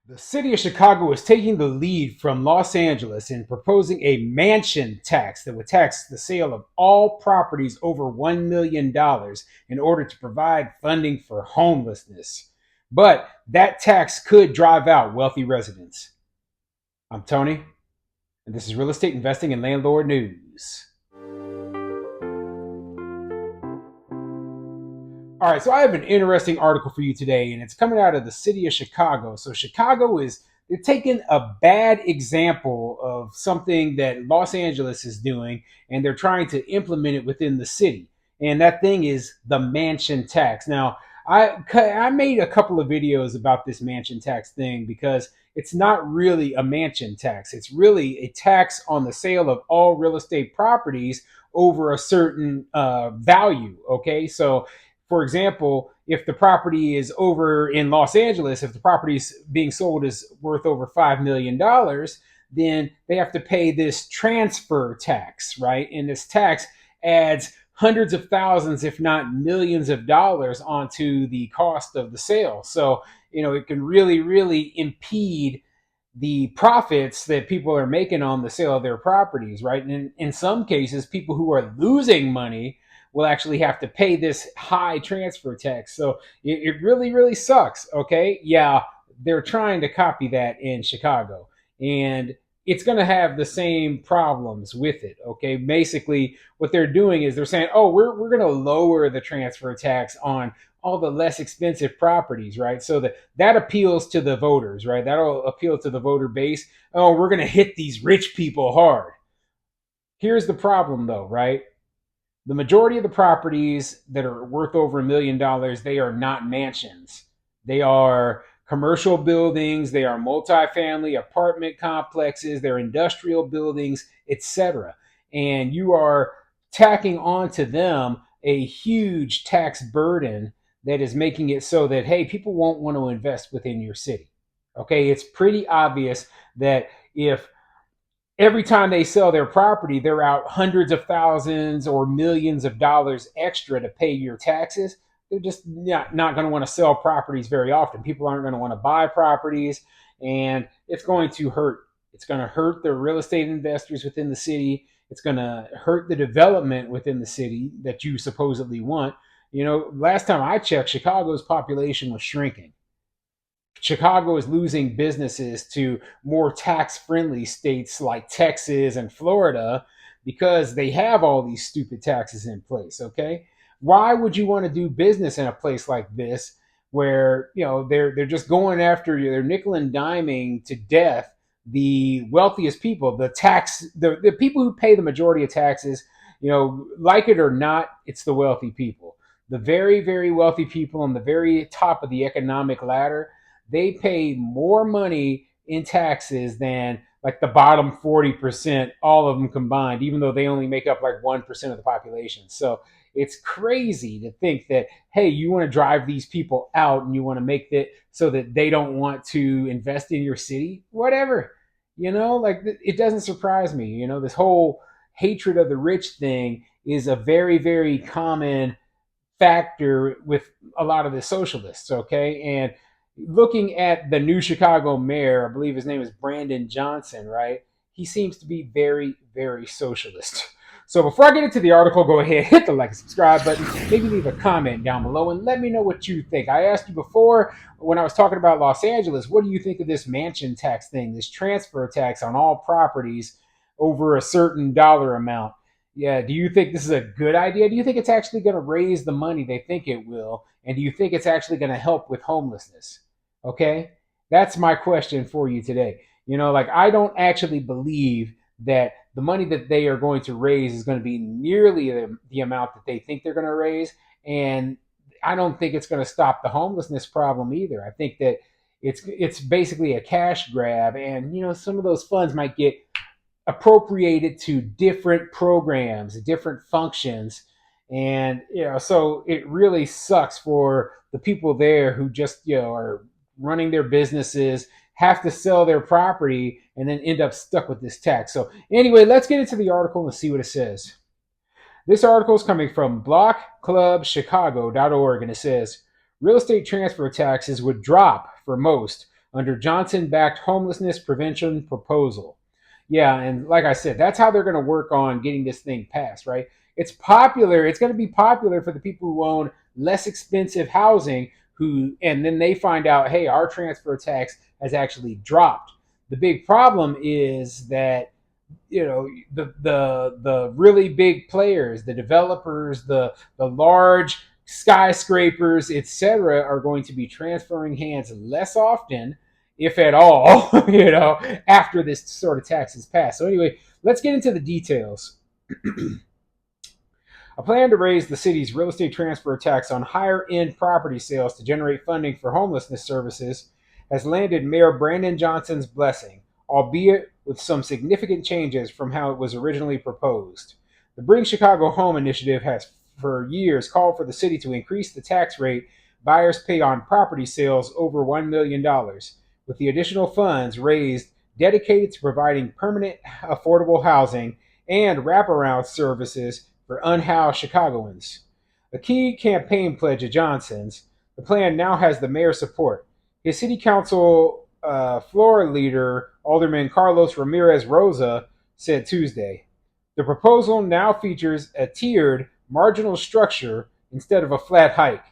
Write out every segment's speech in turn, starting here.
The city of Chicago is taking the lead from Los Angeles in proposing a mansion tax that would tax the sale of all properties over $1 million in order to provide funding for homelessness. But that tax could drive out wealthy residents. I'm Tony, and this is Real Estate Investing and Landlord News. All right, so I have an interesting article for you today, and it's coming out of the city of Chicago. So Chicago is they're taking a bad example of something that Los Angeles is doing, and they're trying to implement it within the city. And that thing is the mansion tax. Now, I made a couple of videos about this mansion tax thing because it's not really a mansion tax. It's really a tax on the sale of all real estate properties over a certain value. Okay, so for example, if the property is over in Los Angeles, if the property is being sold is worth over $5 million, then they have to pay this transfer tax, right? And this tax adds hundreds of thousands, if not millions of dollars onto the cost of the sale. So, it can really, really impede the profits that people are making on the sale of their properties, right? And in some cases, people who are losing money will actually have to pay this high transfer tax. So it really, really sucks. Okay. Yeah. They're trying to copy that in Chicago, and it's going to have the same problems with it. Okay. Basically, what they're doing is they're saying, oh, we're going to lower the transfer tax on all the less expensive properties, right? So that appeals to the voters, right? That'll appeal to the voter base. Oh, we're going to hit these rich people hard. Here's the problem, though, right? The majority of the properties that are worth over $1 million, they are not mansions. They are commercial buildings, they are multifamily apartment complexes, they're industrial buildings, etc. And you are tacking onto them a huge tax burden that is making it so that, hey, people won't want to invest within your city. Okay, it's pretty obvious that if every time they sell their property, they're out hundreds of thousands or millions of dollars extra to pay your taxes. They're just not going to want to sell properties very often. People aren't going to want to buy properties, and it's going to hurt. It's going to hurt the real estate investors within the city. It's going to hurt the development within the city that you supposedly want. Last time I checked, Chicago's population was shrinking. Chicago is losing businesses to more tax friendly states like Texas and Florida because they have all these stupid taxes in place. Okay. Why would you want to do business in a place like this where, they're just going after you, they're nickel and diming to death the wealthiest people, the people who pay the majority of taxes, like it or not, it's the wealthy people. The very, very wealthy people on the very top of the economic ladder, they pay more money in taxes than like the bottom 40%, all of them combined, even though they only make up like 1% of the population. So it's crazy to think that, hey, you want to drive these people out and you want to make it so that they don't want to invest in your city, whatever. Like it doesn't surprise me. This whole hatred of the rich thing is a very, very common factor with a lot of the socialists, okay? And looking at the new Chicago mayor, I believe his name is Brandon Johnson, right? He seems to be very, very socialist. So before I get into the article, go ahead, hit the like and subscribe button, maybe leave a comment down below and let me know what you think. I asked you before when I was talking about Los Angeles, what do you think of this mansion tax thing, this transfer tax on all properties over a certain dollar amount? Yeah, do you think this is a good idea? Do you think it's actually going to raise the money they think it will? And do you think it's actually going to help with homelessness? Okay, that's my question for you today. Like I don't actually believe that the money that they are going to raise is going to be nearly the amount that they think they're going to raise. And I don't think it's going to stop the homelessness problem either. I think that it's basically a cash grab, and some of those funds might get appropriated to different programs, different functions. And, so it really sucks for the people there who just, are running their businesses, have to sell their property, and then end up stuck with this tax. So, anyway, let's get into the article and see what it says. This article is coming from blockclubchicago.org, and it says real estate transfer taxes would drop for most under Johnson-backed homelessness prevention proposal. Yeah, and like I said, that's how they're going to work on getting this thing passed, right? It's popular. It's going to be popular for the people who own less expensive housing who and then they find out, hey, our transfer tax has actually dropped. The big problem is that the really big players, the developers, the large skyscrapers, etc., are going to be transferring hands less often, if at all, after this sort of tax is passed. So anyway, let's get into the details. A plan to raise the city's real estate transfer tax on higher end property sales to generate funding for homelessness services has landed Mayor Brandon Johnson's blessing, albeit with some significant changes from how it was originally proposed. The Bring Chicago Home initiative has for years called for the city to increase the tax rate buyers pay on property sales over $1 million, with the additional funds raised dedicated to providing permanent affordable housing and wraparound services for unhoused Chicagoans. A key campaign pledge of Johnson's, the plan now has the mayor's support. His city council floor leader, Alderman Carlos Ramirez Rosa, said Tuesday. The proposal now features a tiered marginal structure instead of a flat hike.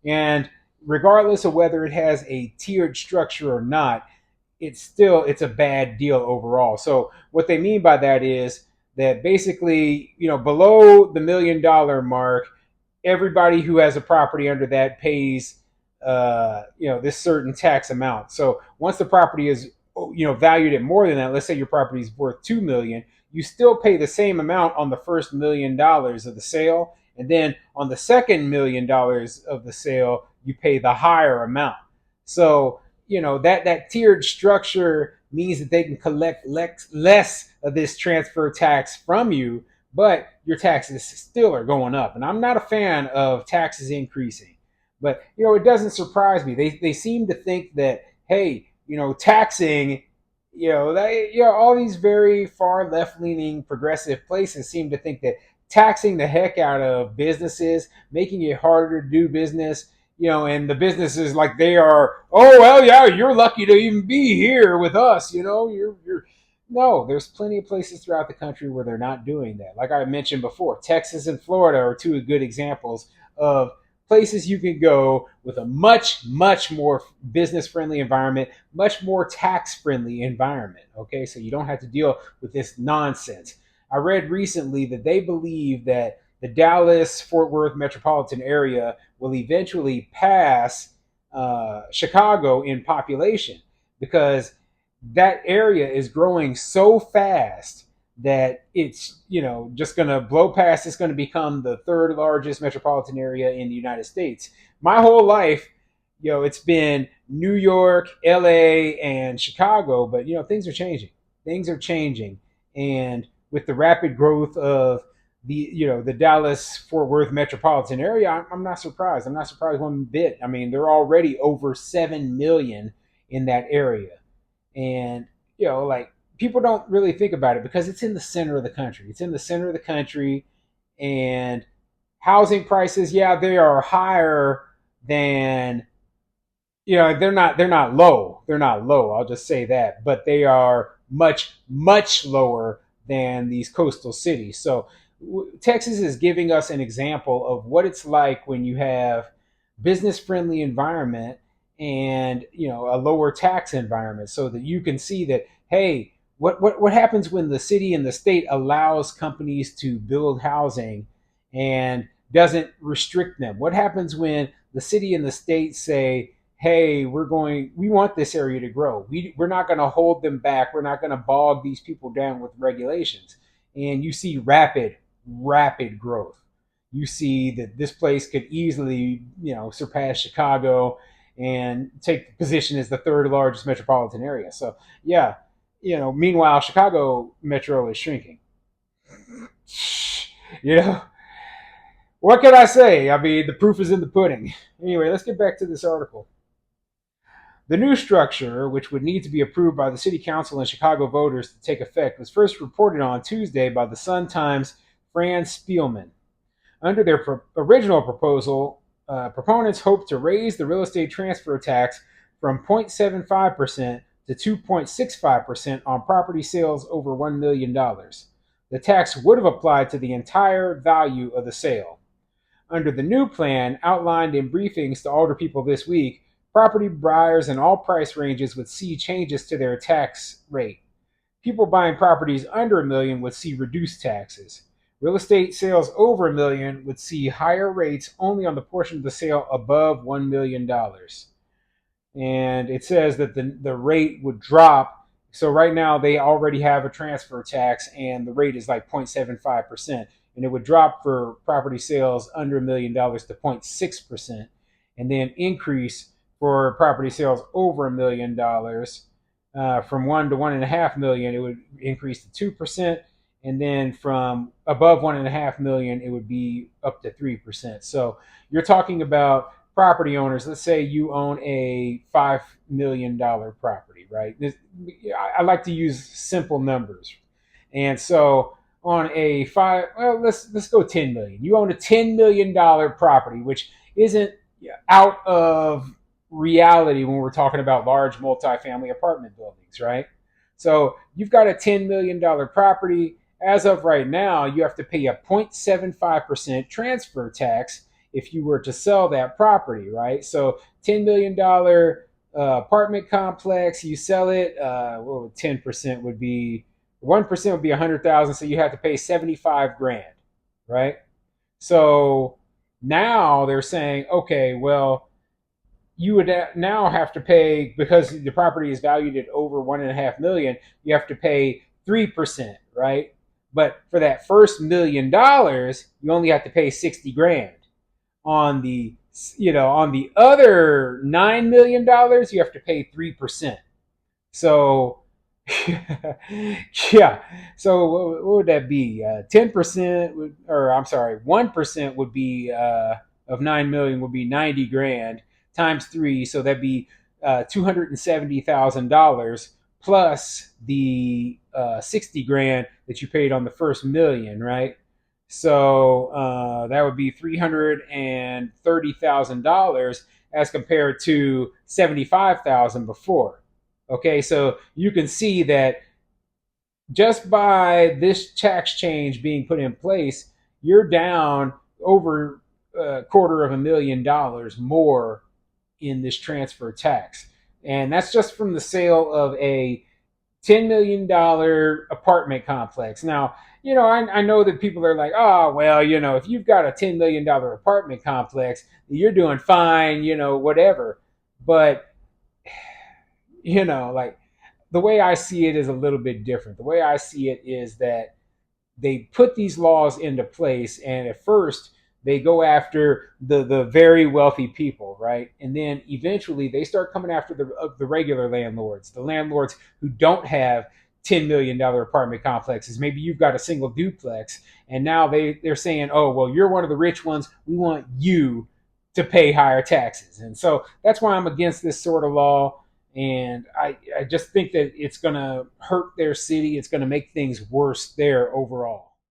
And regardless of whether it has a tiered structure or not, it's a bad deal overall. So what they mean by that is that basically, below the $1 million mark, everybody who has a property under that pays, this certain tax amount. So once the property is, valued at more than that, let's say your property is worth 2 million, you still pay the same amount on the first $1 million of the sale, and then on the second $1 million of the sale, you pay the higher amount. So that tiered structure means that they can collect less of this transfer tax from you, but your taxes still are going up. And I'm not a fan of taxes increasing, but it doesn't surprise me. They seem to think that, hey, taxing, all these very far left leaning progressive places seem to think that taxing the heck out of businesses, making it harder to do business, and the businesses, like, they are, oh well, yeah, you're lucky to even be here with us. You're no, there's plenty of places throughout the country where they're not doing that. Like I mentioned before, Texas and Florida are two good examples of places you can go with a much, much more business friendly environment, much more tax friendly environment. Okay, so you don't have to deal with this nonsense. I read recently that they believe that the Dallas Fort Worth metropolitan area will eventually pass Chicago in population, because that area is growing so fast that it's just going to blow past. It's going to become the third largest metropolitan area in the United States. My whole life, it's been New York, LA, and Chicago, but things are changing. Things are changing, and with the rapid growth of the Dallas Fort Worth metropolitan area, I'm not surprised. I'm not surprised one bit. I mean, they're already over 7 million in that area, and like, people don't really think about it because it's in the center of the country. It's in the center of the country, and housing prices, yeah, they are higher than, they're not low. They're not low. I'll just say that, but they are much, much lower than these coastal cities. So Texas is giving us an example of what it's like when you have business friendly environment and a lower tax environment, so that you can see that, hey, what happens when the city and the state allows companies to build housing and doesn't restrict them? What happens when the city and the state say, hey, we want this area to grow. We're not going to hold them back. We're not going to bog these people down with regulations. And you see rapid growth. You see that this place could easily, surpass Chicago and take the position as the third largest metropolitan area. So yeah, meanwhile, Chicago metro is shrinking. You know, what can I say? I mean, the proof is in the pudding. Anyway, let's get back to this article. The new structure, which would need to be approved by the city council and Chicago voters to take effect, was first reported on Tuesday by the Sun-Times' Fran Spielman. Under their original proposal, proponents hoped to raise the real estate transfer tax from 0.75% to 2.65% on property sales over $1 million. The tax would have applied to the entire value of the sale. Under the new plan, outlined in briefings to older people this week, property buyers in all price ranges would see changes to their tax rate. People buying properties under a million would see reduced taxes. Real estate sales over a million would see higher rates only on the portion of the sale above $1 million. And it says that the rate would drop. So right now they already have a transfer tax and the rate is like 0.75%. And it would drop for property sales under $1 million to 0.6%, and then increase for property sales over $1 million. From 1 to 1.5 million, it would increase to 2%, and then from above 1.5 million, it would be up to 3%. So you're talking about property owners. Let's say you own a $5 million property, right? I like to use simple numbers, and so on a let's go 10 million. You own a $10 million property, which isn't out of reality when we're talking about large multifamily apartment buildings, right? So you've got a $10 million property. As of right now, you have to pay a 0.75% transfer tax if you were to sell that property, right? So $10 million apartment complex, you sell it, 10% would be 1% would be 100,000, so you have to pay 75 grand, right? So now they're saying, okay, well, you would now have to pay, because the property is valued at over 1.5 million, you have to pay 3%, right? But for that first $1 million, you only have to pay 60 grand. On the on the other $9 million, you have to pay 3%. So yeah. So what would that be? 10% or I'm sorry, 1% would be of 9 million would be 90 grand times three. So that'd be $270,000 plus the 60 grand that you paid on the first million, right? So that would be $330,000 as compared to 75,000 before. Okay, so you can see that just by this tax change being put in place, you're down over $250,000 more in this transfer tax. And that's just from the sale of a $10 million apartment complex. Now, I know that people are like, oh, well, if you've got a $10 million apartment complex, you're doing fine, whatever. But, like, the way I see it is a little bit different. The way I see it is that they put these laws into place, and at first they go after the very wealthy people, right? And then eventually they start coming after the regular landlords, the landlords who don't have $10 million apartment complexes. Maybe you've got a single duplex, and now they're saying, oh, well, you're one of the rich ones. We want you to pay higher taxes. And so that's why I'm against this sort of law. And I just think that it's going to hurt their city. It's going to make things worse there overall.